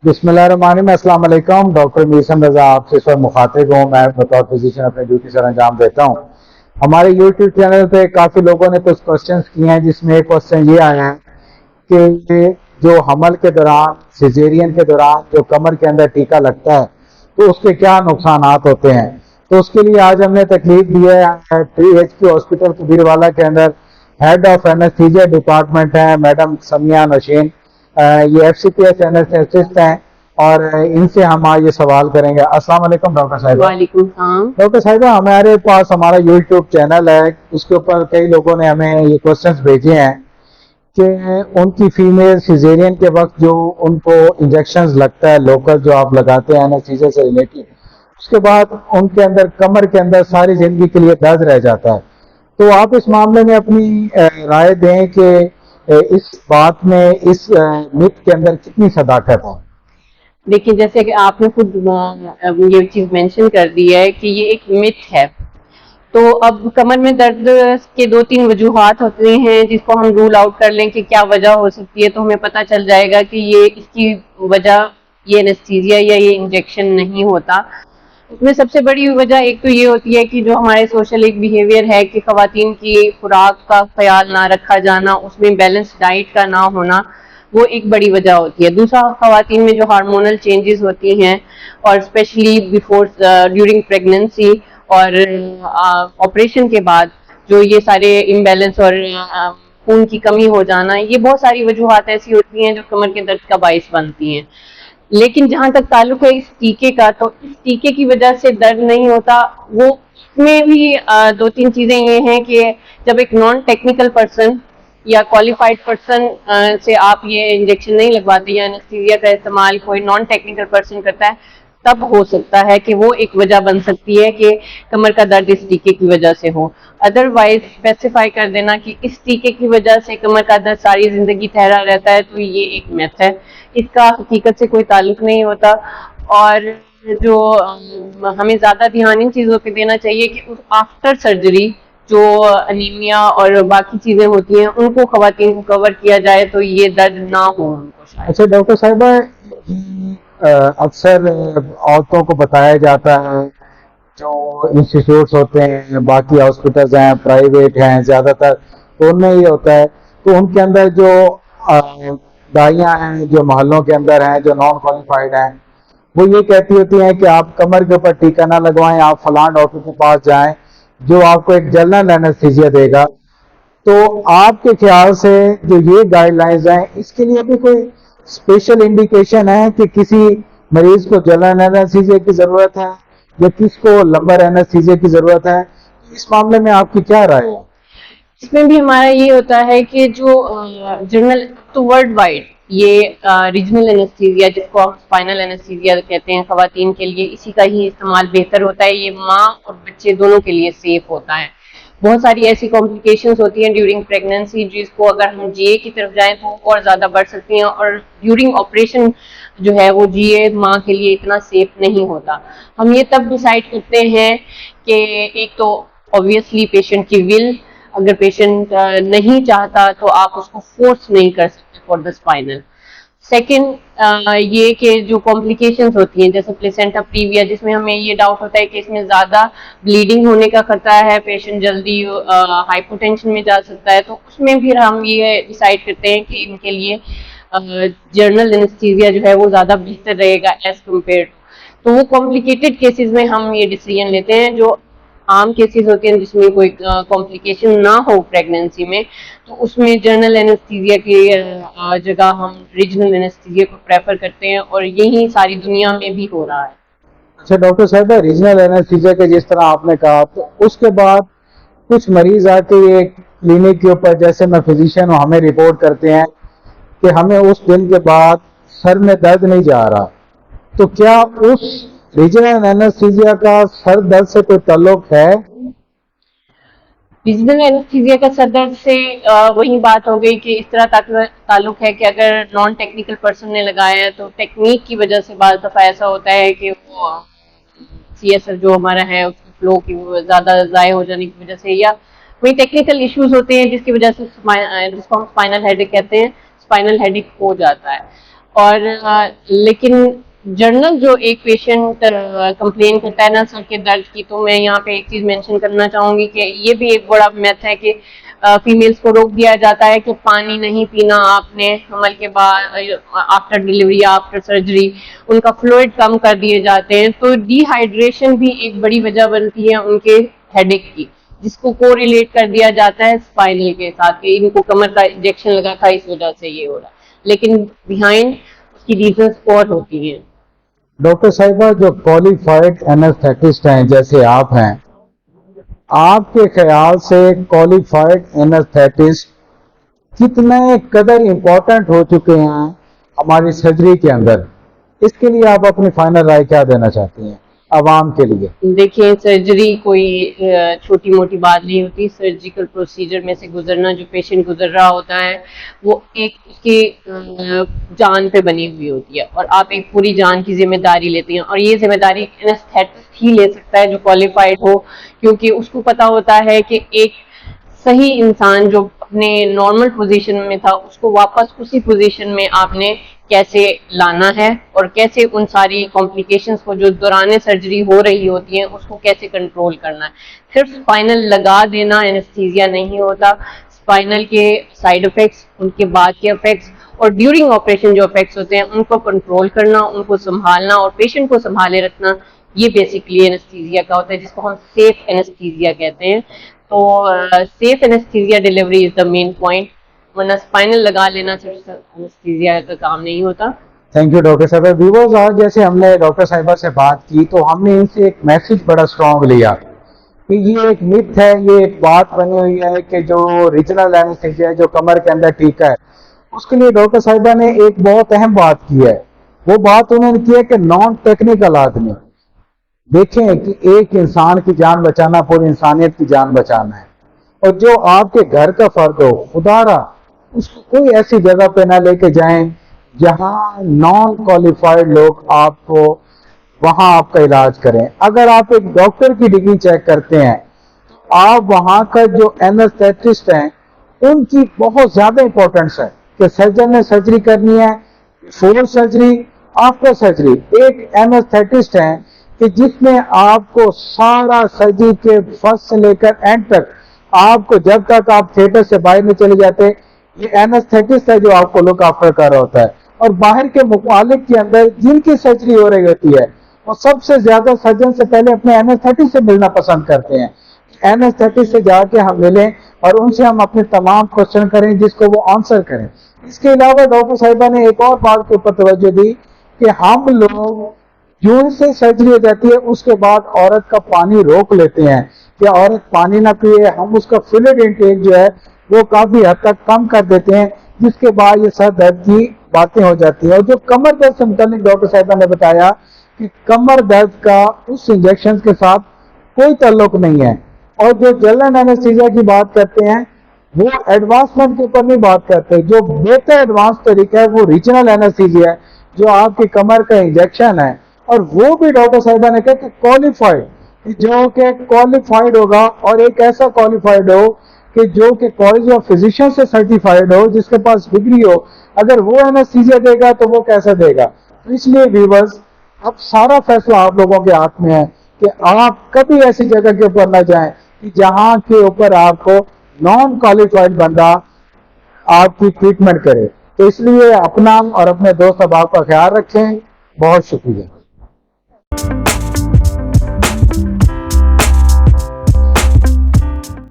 بسم اللہ الرحمن الرحیم، السلام علیکم۔ ڈاکٹر میسم رضا آپ سے اس وقت مخاطب ہوں۔ میں بطور فزیشین اپنے ڈیوٹی سر انجام دیتا ہوں۔ ہمارے یوٹیوب چینل پہ کافی لوگوں نے کچھ کوشچنس کیے ہیں، جس میں ایک کوشچن یہ آیا ہے کہ جو حمل کے دوران، سیزیرین کے دوران جو کمر کے اندر ٹیکا لگتا ہے تو اس کے کیا نقصانات ہوتے ہیں۔ تو اس کے لیے آج ہم نے تکلیف دی ہے T H Q hospital Kabirwala کے اندر ہیڈ آف اینستھیزیا ڈپارٹمنٹ ہیں میڈم سمیہ نشین، یہ F C P S anaesthetist ہیں، اور ان سے ہم آج یہ سوال کریں گے۔ السلام علیکم ڈاکٹر صاحبہ۔ وعلیکم السلام۔ ڈاکٹر صاحبہ، ہمارے پاس ہمارا یوٹیوب چینل ہے، اس کے اوپر کئی لوگوں نے ہمیں یہ کوشچنس بھیجے ہیں کہ ان کی فیمیل سیزیرین کے وقت جو ان کو انجیکشنز لگتا ہے لوکل جو آپ لگاتے ہیں اینستھیزیا سے ریلیٹڈ، اس کے بعد ان کے اندر کمر کے اندر ساری زندگی کے لیے درد رہ جاتا ہے۔ تو آپ اس معاملے میں اپنی رائے دیں کہ اس بات میں، اس مت کے اندر کتنی صداقت ہے؟ دیکھیں، جیسے کہ آپ نے خود یہ چیز مینشن کر دی ہے کہ یہ ایک مت ہے، تو اب کمر میں درد کے 2-3 وجوہات ہوتے ہیں جس کو ہم رول آؤٹ کر لیں کہ کیا وجہ ہو سکتی ہے، تو ہمیں پتہ چل جائے گا کہ یہ اس کی وجہ یہ اینستھیزیا یا یہ انجیکشن نہیں ہوتا۔ اس میں سب سے بڑی وجہ ایک تو یہ ہوتی ہے کہ جو ہمارے سوشل ایک بیہیویئر ہے کہ خواتین کی خوراک کا خیال نہ رکھا جانا، اس میں بیلنس ڈائٹ کا نہ ہونا، وہ ایک بڑی وجہ ہوتی ہے۔ دوسرا، خواتین میں جو ہارمونل چینجز ہوتی ہیں، اور اسپیشلی ڈیورنگ پریگننسی اور آپریشن کے بعد جو یہ سارے امبیلنس اور خون کی کمی ہو جانا، یہ بہت ساری وجوہات ایسی ہوتی ہیں جو کمر کے درد کا باعث بنتی ہیں۔ لیکن جہاں تک تعلق ہے اس ٹیکے کا، تو اس ٹیکے کی وجہ سے درد نہیں ہوتا۔ وہ اس میں بھی 2-3 چیزیں یہ ہیں کہ جب ایک نان ٹیکنیکل پرسن یا کوالیفائڈ پرسن سے آپ یہ انجیکشن نہیں لگواتے یا اینستھیزیا کا استعمال کوئی نان ٹیکنیکل پرسن کرتا ہے، تب ہو سکتا ہے کہ وہ ایک وجہ بن سکتی ہے کہ کمر کا درد اس ٹیکے کی وجہ سے ہو۔ ادروائز اسپیسیفائی کر دینا کہ اس ٹیکے کی وجہ سے کمر کا درد ساری زندگی ٹھہرا رہتا ہے، تو یہ ایک میتھ ہے، اس کا حقیقت سے کوئی تعلق نہیں ہوتا۔ اور جو ہمیں زیادہ دھیان ان چیزوں پہ دینا چاہیے کہ آفٹر سرجری جو انیمیا اور باقی چیزیں ہوتی ہیں ان کو خواتین کو کور کیا جائے تو یہ درد نہ ہو ان کو شاید۔ اچھا ڈاکٹر صاحبہ، اکثر عورتوں کو بتایا جاتا ہے، جو انسٹیٹیوٹس ہوتے ہیں، باقی ہاسپٹلز ہیں، پرائیویٹ ہیں زیادہ تر، تو ان میں یہ ہوتا ہے تو ان کے اندر جو دائیاں ہیں جو محلوں کے اندر ہیں جو نان کوالیفائڈ ہیں، وہ یہ کہتی ہوتی ہیں کہ آپ کمر کے اوپر ٹیکا نہ لگوائیں، آپ فلاں ڈاکٹر کے پاس جائیں جو آپ کو ایک جنرل اینستھیزیا دے گا۔ تو آپ کے خیال سے جو یہ گائیڈ لائنز ہیں، اس کے لیے بھی کوئی اسپیشل انڈیکیشن ہے کہ کسی مریض کو جنرل اینستھیزیا کی ضرورت ہے یا کس کو لمبر اینستھیزیا کی ضرورت ہے؟ اس معاملے میں آپ کی کیا رائے ہے؟ اس میں بھی ہمارا یہ ہوتا ہے کہ جو جنرل تو ورلڈ وائڈ یہ ریجنل اینستھیزیا جس کو ہم اسپائنل اینستھیزیا کہتے ہیں خواتین کے لیے، اسی کا ہی استعمال بہتر ہوتا ہے۔ یہ ماں اور بچے دونوں کے لیے سیف ہوتا ہے۔ بہت ساری ایسی کمپلیکیشنز ہوتی ہیں ڈیورنگ پریگننسی جس کو اگر ہم جی اے کی طرف جائیں تو اور زیادہ بڑھ سکتی ہیں، اور ڈیورنگ آپریشن جو ہے وہ جی اے ماں کے لیے اتنا سیف نہیں ہوتا۔ ہم یہ تب ڈیسائیڈ کرتے ہیں کہ ایک تو obviously پیشنٹ کی ول، اگر پیشنٹ نہیں چاہتا تو آپ اس کو فورس نہیں کر سکتے فار دا اسپائنل۔ سیکنڈ یہ کہ جو کمپلیکیشنز ہوتی ہیں جیسے پلیسینٹا پریویا، جس میں ہمیں یہ ڈاؤٹ ہوتا ہے کہ اس میں زیادہ بلیڈنگ ہونے کا خطرہ ہے، پیشنٹ جلدی ہائپوٹینشن میں جا سکتا ہے، تو اس میں پھر ہم یہ ڈیسائیڈ کرتے ہیں کہ ان کے لیے جنرل اینستھیزیا جو ہے وہ زیادہ بہتر رہے گا ایز کمپیئر۔ تو وہ کمپلیکیٹڈ کیسز میں ہم یہ ڈیسیژن لیتے ہیں۔ جو عام کیسز ہوتے ہیں جس میں کوئی کمپلیکیشن نہ ہو پریگننسی میں، تو اس میں جنرل اینستھیزیا کی جگہ ہم ریجنل اینستھیزیا کو پریفر کرتے ہیں، اور یہی ساری دنیا میں بھی ہو رہا ہے۔ اچھا ڈاکٹر صاحبہ، ریجنل اینستھیزیا کے جس طرح آپ نے کہا، تو اس کے بعد کچھ مریض آ کے یہ کلینک کے اوپر، جیسے میں فزیشین ہوں، ہمیں رپورٹ کرتے ہیں کہ ہمیں اس دن کے بعد سر میں درد نہیں جا رہا، تو کیا اس ریجنل اینستھیزیا کا سر درد سے کوئی تعلق ہے؟ ریجنل اینستھیزیا کا سر درد سے وہی بات ہو گئی کہ اس طرح تعلق ہے کہ اگر نان ٹیکنیکل پرسن نے لگایا ہے تو ٹیکنیک کی وجہ سے بعض دفعہ ایسا ہوتا ہے کہ وہ سی ایس جو ہمارا ہے اس کی فلو کی زیادہ ضائع ہو جانے کی وجہ سے، یا وہی ٹیکنیکل ایشوز ہوتے ہیں جس کی وجہ سے جس کو ہم اسپائنل ہیڈک کہتے ہیں، اسپائنل ہیڈک ہو جاتا ہے۔ اور لیکن جنرل جو ایک پیشنٹ کمپلین کرتا ہے نا سر کے درد کی، تو میں یہاں پہ ایک چیز مینشن کرنا چاہوں گی کہ یہ بھی ایک بڑا میتھ ہے کہ فیمیلز کو روک دیا جاتا ہے کہ پانی نہیں پینا آپ نے حمل کے بعد، آفٹر ڈیلیوری یا آفٹر سرجری ان کا فلوئڈ کم کر دیے جاتے ہیں. تو ڈی ہائیڈریشن بھی ایک بڑی وجہ بنتی ہے ان کے ہیڈ ایک کی، جس کو کو ریلیٹ کر دیا جاتا ہے اسپائنل کے ساتھ کہ ان کو کمر کا انجیکشن لگا تھا اس وجہ سے یہ ہو رہا، لیکن بیہائنڈ اس کی ریزنس اور ہوتی ہیں. ڈاکٹر صاحبہ، جو کوالیفائڈ اینستھیٹسٹ ہیں جیسے آپ ہیں، آپ کے خیال سے کوالیفائڈ اینستھیٹسٹ کتنے قدر امپورٹنٹ ہو چکے ہیں ہماری سرجری کے اندر؟ اس کے لیے آپ اپنی فائنل رائے کیا دینا چاہتی ہیں عوام کے لیے؟ دیکھیں، سرجری کوئی چھوٹی موٹی بات نہیں ہوتی. سرجیکل پروسیجر میں سے گزرنا، جو پیشنٹ گزر رہا ہوتا ہے وہ ایک اس کی جان پہ بنی ہوئی ہوتی ہے، اور آپ ایک پوری جان کی ذمہ داری لیتے ہیں، اور یہ ذمہ داری اینستھیٹسٹ ہی لے سکتا ہے جو کوالیفائڈ ہو، کیونکہ اس کو پتا ہوتا ہے کہ ایک صحیح انسان جو اپنے نارمل پوزیشن میں تھا اس کو واپس اسی پوزیشن میں آپ نے کیسے لانا ہے، اور کیسے ان ساری کمپلیکیشنز کو جو دوران سرجری ہو رہی ہوتی ہیں اس کو کیسے کنٹرول کرنا ہے. صرف اسپائنل لگا دینا اینستھیزیا نہیں ہوتا. اسپائنل کے سائیڈ افیکٹس، ان کے بعد کے افیکٹس، اور ڈیورنگ آپریشن جو افیکٹس ہوتے ہیں ان کو کنٹرول کرنا، ان کو سنبھالنا اور پیشنٹ کو سنبھالے رکھنا، یہ بیسکلی اینستھیزیا کا ہوتا ہے، جس کو ہم سیف اینستھیزیا کہتے ہیں. تو سیف اینستھیزیا ڈیلیوری از دا مین پوائنٹ، ورنہ اسپائنل لگا لینا صرف اینستھیزیا کا کام نہیں ہوتا. تھینک یو ڈاکٹر صاحبہ. ویورز، آج جیسے ہم نے ڈاکٹر صاحبہ سے بات کی تو ہم نے ان سے ایک میسج بڑا اسٹرانگ لیا کہ یہ ایک مت ہے، یہ ایک بات بنی ہوئی ہے کہ جو ریجنل اینستھیزیا ہے، جو کمر کے اندر ٹیکا ہے، اس کے لیے ڈاکٹر صاحبہ نے ایک بہت اہم بات کی ہے. وہ بات انہوں نے کی ہے کہ نان ٹیکنیکل آدمی دیکھیں کہ ایک انسان کی جان بچانا پوری انسانیت کی جان بچانا ہے، اور جو آپ کے گھر کا فرد ہو، خدا را اس کو کوئی ایسی جگہ پہ نہ لے کے جائیں جہاں نان کوالیفائڈ لوگ آپ کو وہاں آپ کا علاج کریں. اگر آپ ایک ڈاکٹر کی ڈگری چیک کرتے ہیں تو آپ وہاں کا جو اینستھیٹسٹ ہیں ان کی بہت زیادہ امپورٹنس ہے کہ سرجن نے سرجری کرنی ہے، فور سرجری، آفٹر سرجری ایک اینستھیٹسٹ ہیں کہ جس میں آپ کو سارا سرجری کے فرسٹ سے لے کر اینڈ تک، آپ کو جب تک آپ تھیٹر سے باہر نہیں چلے جاتے، یہ اینستھیٹسٹ ہے جو آپ کو لک آفٹر کر رہا ہوتا ہے. اور باہر کے ممالک کے اندر جن کی سرجری ہو رہی ہوتی ہے وہ سب سے زیادہ سرجن سے پہلے اپنے اینستھیٹسٹ سے ملنا پسند کرتے ہیں. اینستھیٹسٹ سے جا کے ہم ملیں اور ان سے ہم اپنے تمام کوشچن کریں جس کو وہ آنسر کریں. اس کے علاوہ ڈاکٹر صاحبہ نے ایک اور بات کے اوپر توجہ دی کہ ہم لوگ جو سے سرجری ہو جاتی ہے اس کے بعد عورت کا پانی روک لیتے ہیں کہ عورت پانی نہ پیے. ہم اس کا فلوئڈ انٹیک جو ہے وہ کافی حد تک کم کر دیتے ہیں، جس کے بعد یہ سر درد کی باتیں ہو جاتی ہیں. اور جو کمر درد سے متعلق ڈاکٹر صاحبہ نے بتایا کہ کمر درد کا اس انجیکشن کے ساتھ کوئی تعلق نہیں ہے. اور جو جنرل اینستھیزیا کی بات کرتے ہیں وہ ایڈوانسمنٹ کے اوپر نہیں بات کرتے. جو بہتر ایڈوانس طریقہ ہے وہ ریجنل اینستھیزیا ہے جو آپ کی کمر کا انجیکشن ہے، اور وہ بھی ڈاکٹر صاحبہ نے کہا کہ کوالیفائڈ، جو کہ کوالیفائڈ ہوگا، اور ایک ایسا کوالیفائڈ ہو کہ جو کہ کالج آف فزیشین سے سرٹیفائڈ ہو، جس کے پاس ڈگری ہو. اگر وہ اینستھیزیا دے گا تو وہ کیسے دے گا؟ تو اس لیے ویورز، اب سارا فیصلہ آپ لوگوں کے ہاتھ میں ہے کہ آپ کبھی ایسی جگہ کے اوپر نہ جائیں کہ جہاں کے اوپر آپ کو نان کوالیفائڈ بندہ آپ کی ٹریٹمنٹ کرے. تو اس لیے اپنا اور اپنے دوست احباب کا خیال رکھیں. بہت شکریہ.